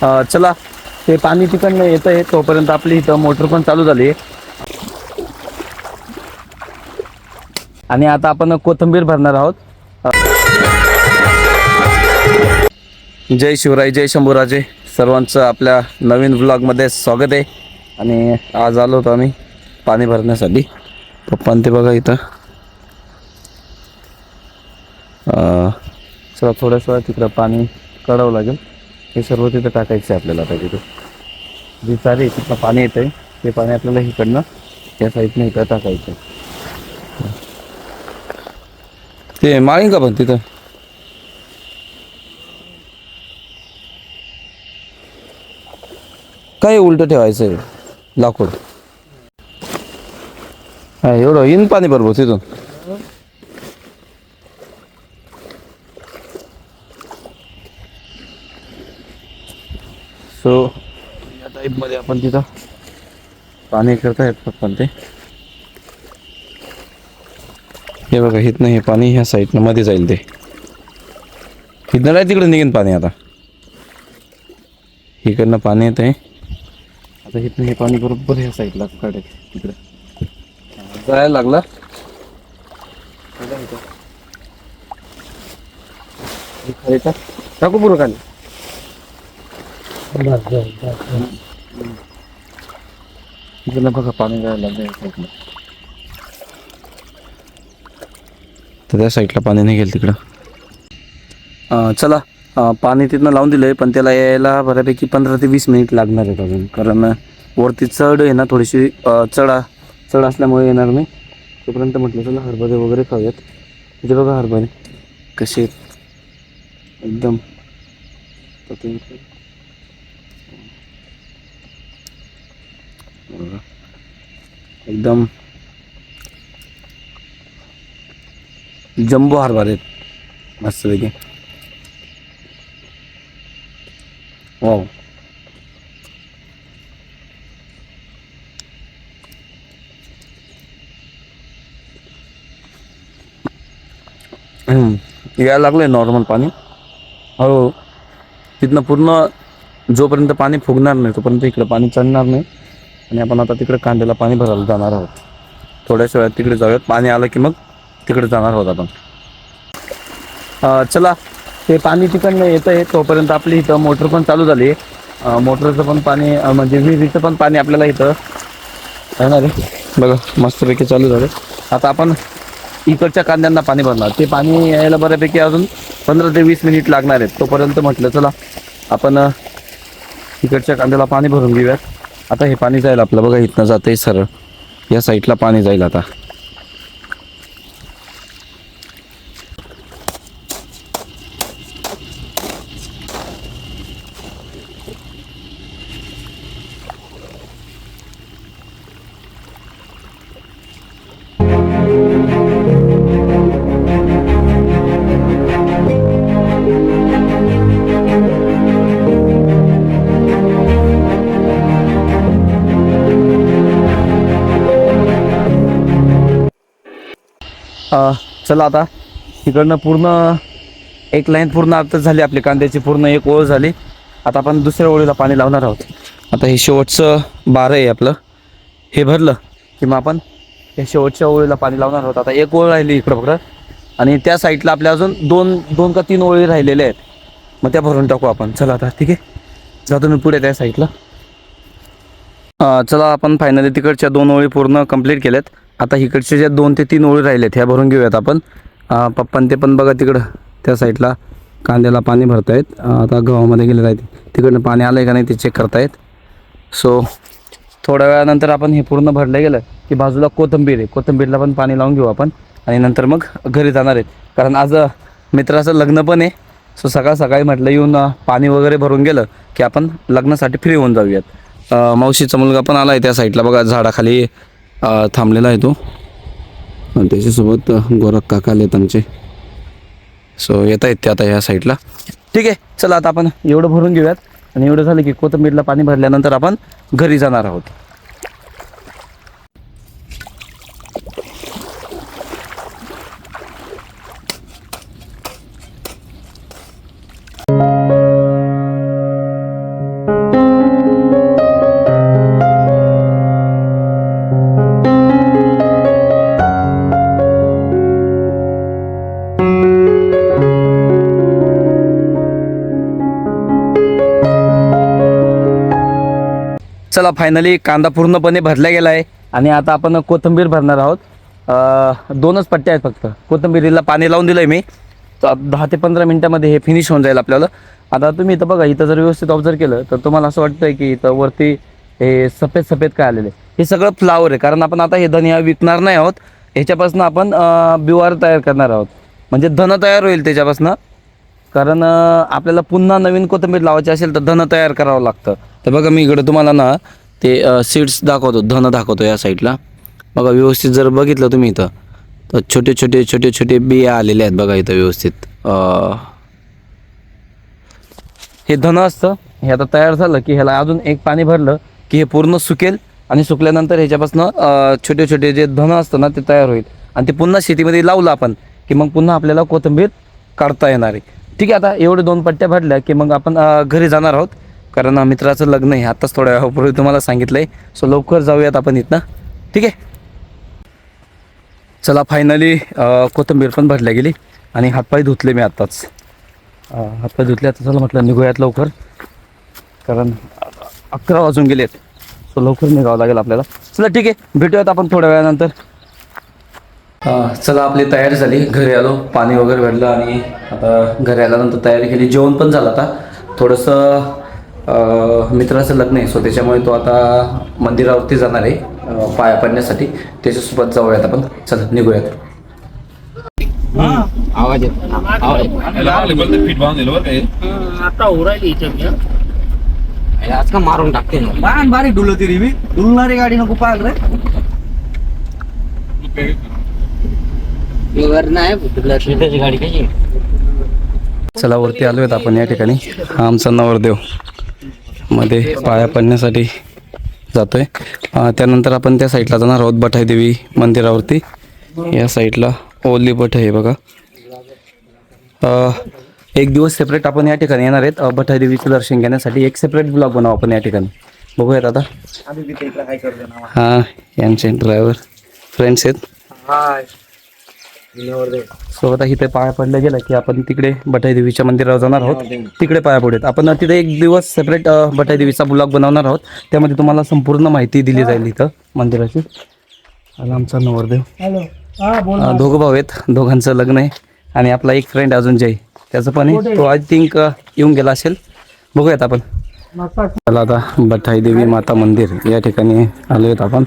चला ते पाणी तिकडनं येतं आहे तोपर्यंत आपली इथं मोटर पण चालू झाली आहे. आणि आता आपण कोथिंबीर भरणार आहोत. जय शिवराय, जय शंभूराजे. सर्वांचं आपल्या नवीन व्लॉगमध्ये स्वागत आहे. आणि आज आलो होतो आम्ही पाणी भरण्यासाठी. पप्पा ते बघा इथं. चला थोडंसं तिकडं पाणी काढावं लागेल. हे सर्व तिथं टाकायचं आहे आपल्याला. आता तिथं जी चारी तिथं पाणी येतं आहे ते पाणी आपल्याला इकडनं या साईडनं इथं टाकायचं. ते माळीन का पण तिथं काय उलट ठेवायचं आहे लाकूड. हा एवढं इन पाणी बरोबर तिथून. सो या टाईपमध्ये आपण तिथं पाणी करतायत पण ते हे बघा इथनं हे पाणी ह्या साईडनं मध्ये जाईल. ते इथनं नाही तिकडे निघेन पाणी. आता इकडनं पाणी येत आहे. आता इथनं हे पाणी बरोबर ह्या साईडला काढायचं तिकडे जायला लागला. टाकू पुरं खाली. इकडनं बघा पाणी जायला लागलं या साईडला. तर त्या साईडला पाणी नाही गेलं तिकडं. चला पाणी तिथनं लावून दिलं आहे पण त्याला यायला बऱ्यापैकी 15 ते 20 मिनिट लागणार आहेत अजून. कारण वरती चढ आहे ना थोडीशी चढ असल्यामुळे येणार नाही. तोपर्यंत म्हटलं चला हरभरे वगैरे खाऊयात. इथे बघा हरभरे कसे एकदम एकदम जम्बो हरभरे आहेत मस्तपैकी. वाव. यायला लागलंय नॉर्मल पाणी हळूहळू. तिथनं पूर्ण जोपर्यंत पाणी फुगणार नाही तोपर्यंत इकडं पाणी चढणार नाही. आणि आपण आता तिकडे कांद्याला पाणी भरायला जाणार आहोत. थोड्याच वेळात तिकडे जाऊयात. पाणी आलं की मग तिकडे जाणार आहोत आपण. चला ते पाणी तिकडनं येतं आहे तोपर्यंत आपली इथं मोटर पण चालू झाली आहे. मोटरचं पण पाणी म्हणजे विहिरीचं पण पाणी आपल्याला इथं येणार आहे. बघा मस्तपैकी चालू झालं. आता आपण इकडच्या कांद्यांना पाणी भरणार. ते पाणी यायला बऱ्यापैकी अजून 15 ते 20 मिनिट लागणार आहेत. तोपर्यंत म्हटलं चला आपण इकडच्या कांद्याला पाणी भरून घेऊयात. आता हे पाणी जाईल आपलं बघा इथनं जाते सरळ या साईडला पाणी जाईल. आता चला आता इकडनं पूर्ण एक लाईन पूर्ण आता झाली आपली कांद्याची. पूर्ण एक ओळ झाली. आता आपण दुसऱ्या ओळीला पाणी लावणार आहोत. आता हे शेवटचं बारं आहे आपलं. हे भरलं की मग आपण हे शेवटच्या ओळीला पाणी लावणार आहोत. आता एक ओळ राहिली इकडं बघा. आणि त्या साईडला आपल्या अजून दोन का 3 ओळी राहिलेल्या आहेत. मग त्या भरून टाकू आपण. चला आता ठीक आहे जातो मी पुढे त्या साईडला. चला आपण फायनली तिकडच्या 2 ओळी पूर्ण कंप्लीट केल्यात. आता इकडच्या ज्या 2 ते 3 ओळी राहिल्यात ह्या भरून घेऊयात आपण. पप्पान ते पण बघा तिकडं त्या साईडला कांद्याला पाणी भरतायत. आता गव्हामध्ये गेलेलं आहे तिकडनं पाणी आलं आहे का नाही ते चेक करतायत. सो थोड्या वेळानंतर आपण हे पूर्ण भरलं गेलं की बाजूला कोथिंबीर आहे. कोथिंबीरला पण पाणी लावून घेऊ आपण. आणि नंतर मग घरी जाणार आहेत. कारण आज मित्राचं लग्न पण आहे. सो सकाळ सकाळी म्हटलं येऊन पाणी वगैरे भरून गेलं की आपण लग्नासाठी फ्री होऊन जाऊयात. मावशीचा मुलगा पण आला आहे त्या साईडला बघा झाडाखाली थांबलेला आहे तो. आणि त्याच्यासोबत गोरख काका आलेत आमचे. सो येत आहेत ते आता ह्या साईडला. ठीक आहे चला आता आपण एवढं भरून घेऊयात. आणि एवढं झालं की कोथिंबीरला पाणी भरल्यानंतर आपण घरी जाणार आहोत. चला फायनली कांदा पूर्णपणे भरला गेला आहे आणि आता आपण कोथिंबीर भरणार आहोत. 2च पट्ट्या आहेत फक्त. कोथिंबीरीला पाणी लावून दिलं आहे मी. तर 10 ते 15 मिनटामध्ये हे फिनिश होऊन जाईल आपल्याला. आता तुम्ही इथं बघा, इथं जर व्यवस्थित ऑब्झर्व केलं तर तुम्हाला असं वाटतंय की इथं वरती हे सफेद सफेद काय आलेले, हे सगळं फ्लावर आहे. कारण आपण आता हे धनिया विकणार नाही आहोत, ह्याच्यापासून आपण बिवार तयार करणार आहोत. म्हणजे धन तयार होईल त्याच्यापासून. कारण आपल्याला पुन्हा नवीन कोथिंबीर लावायची असेल तर धन तयार करावं लागतं. तर बघा मी इकडं तुम्हाला ना ते सीड्स दाखवतो, धन दाखवतो या साईडला. बघा व्यवस्थित जर बघितलं तुम्ही इथं तर छोटे छोटे छोटे छोटे बिया आलेले आहेत बघा इथं व्यवस्थित. हे धन असतं. हे आता तयार झालं की ह्याला अजून एक पाणी भरलं की हे पूर्ण सुकेल आणि सुकल्यानंतर ह्याच्यापासून छोटे छोटे जे धन असतं ना ते तयार होईल आणि ते पुन्हा शेतीमध्ये लावलं आपण की मग पुन्हा आपल्याला कोथिंबीर काढता येणार आहे. ठीक आहे, आता एवढे 2 पट्ट्या भरल्या की मग आपण घरी जाणार आहोत. कारण मित्राचं लग्न आहे, आत्ताच थोड्या वेळापूर्वी तुम्हाला सांगितलं आहे. सो लवकर जाऊयात आपण इथनं. ठीक आहे, चला फायनली कोथिंबीर पण भरल्या गेली आणि हातपाय धुतले मी आत्ताच. हातपाय धुतले. आता चला म्हटलं निघूयात लवकर, कारण 11 वाजून गेलेत. सो लवकर निघावं लागेल आपल्याला. चला ठीक आहे, भेटूयात आपण थोड्या वेळानंतर. चला आपली तयारी झाली, घरी आलो, पाणी वगैरे भरलं आणि आता घरी आल्यानंतर तयारी केली. जेवण पण झालं. आता थोडंसं मित्राचं लग्न आहे, सो त्याच्यामुळे तो आता मंदिरावरती जाणार आहे पाया पडण्यासाठी. त्याच्यासोबत जाऊयात आपण. चला निघूयात. आवाज आज का मारून टाकते ना बारीक डुलती रे. मी डुलणारी गाडी नको पाहिलं रे नाही गाडी कशी. चला वरती आलो आहेत आपण या ठिकाणी. हा आमचा नवरदेव मध्ये पाया पडण्यासाठी जातोय. त्यानंतर आपण त्या साईडला जाणार आहोत बठाई देवी मंदिरावरती. या साईडला ओली बठ आहे बघा. एक दिवस सेपरेट आपण या ठिकाणी येणार आहेत बठाई देवीचं दर्शन घेण्यासाठी. एक सेपरेट ब्लॉग बनवू आपण या ठिकाणी. बघूयात आता. हां, यांचे ड्रायव्हर फ्रेंड्स आहेत. सो आता इथे पाया पडल्या गेला की आपण तिकडे बठाई देवीच्या मंदिरावर जाणार आहोत. तिकडे पाया पडूयात आपण. तिथे एक दिवस सेपरेट बठाई देवीचा ब्लॉग बनवणार आहोत. त्यामध्ये तुम्हाला संपूर्ण माहिती दिली जाईल इथं मंदिराची. आणि आमचा नवरदेव. दोघं भाऊ आहेत, दोघांचं लग्न आहे. आणि आपला एक फ्रेंड अजून जय, त्याचं पण आहे. तो आय थिंक येऊन गेला असेल. बघूयात आपण. चला आता बठाई देवी माता मंदिर या ठिकाणी आलो आहेत आपण.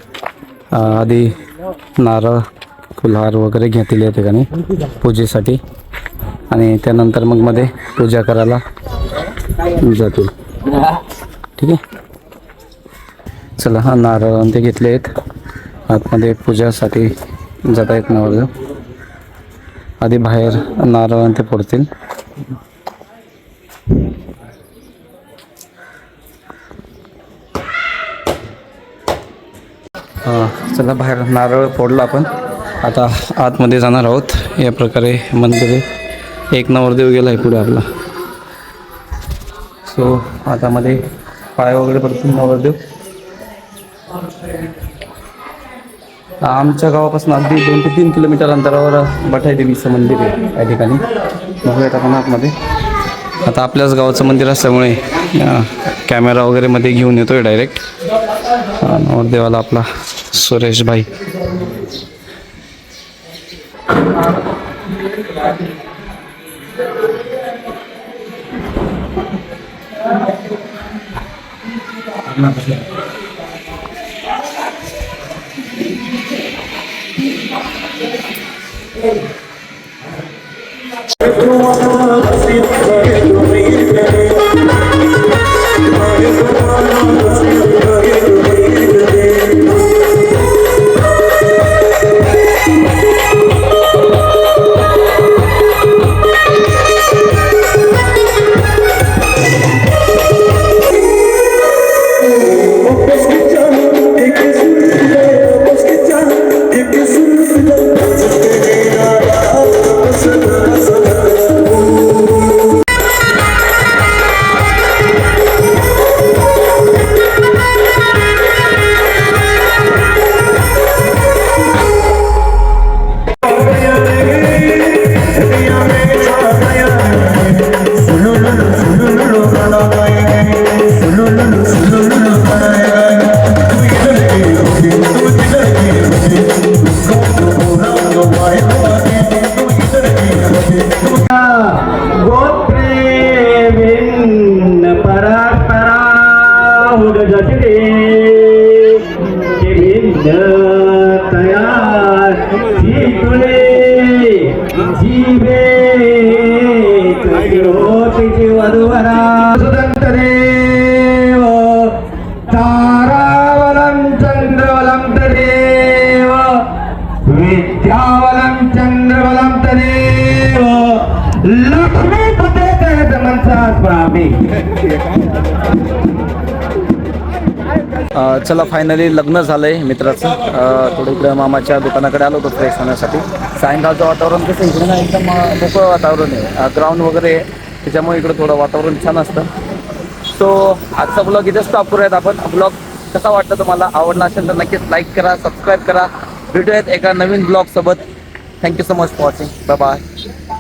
आधी नारळ फुलहार वगैरे घेतील या ठिकाणी पूजेसाठी आणि त्यानंतर मग मध्ये पूजा करायला जातील. ठीक आहे, चला. हा नारळ ते घेतले आहेत. आतमध्ये पूजासाठी जात आहेत नवरदेव. आधी बाहेर नारळ ते फोडतील. चला बाहेर नारळ फोडला आपण. आता आतमध्ये जाणार आहोत. या प्रकारे मंदिर आहे. एक नवरदेव गेला आहे पुढे आपला. सो आता मध्ये पाय वगैरे पडतील नवरदेव. आमच्या गावापासून अगदी 2 ते 3 किलोमीटर अंतरावर बठाई देवीचं मंदिर आहे या ठिकाणी. बघूयात आपण आतमध्ये. आता आपल्याच गावाचं मंदिर असल्यामुळे कॅमेरा वगैरे मध्ये घेऊन येतोय डायरेक्ट. नवरदेवाला आपला सुरेश भाई. चला फायनली लग्न झालंय मित्राचं. थोडं इकडं मामाच्या दुकानाकडे आलो होतो फ्रेश होण्यासाठी. सायंकाळचं वातावरण कसं इकडे ना एकदम मोकळं वातावरण आहे, ग्राउंड वगैरे आहे, त्याच्यामुळे इकडं थोडं वातावरण छान असतं. सो आजचा ब्लॉग इथे स्टॉप करूयात आपण. ब्लॉग कसा वाटला तुम्हाला, आवडला असेल तर नक्कीच लाईक करा, सबस्क्राईब करा. भेटूयात एका नवीन ब्लॉग सोबत. Thank you so much for watching. Bye bye.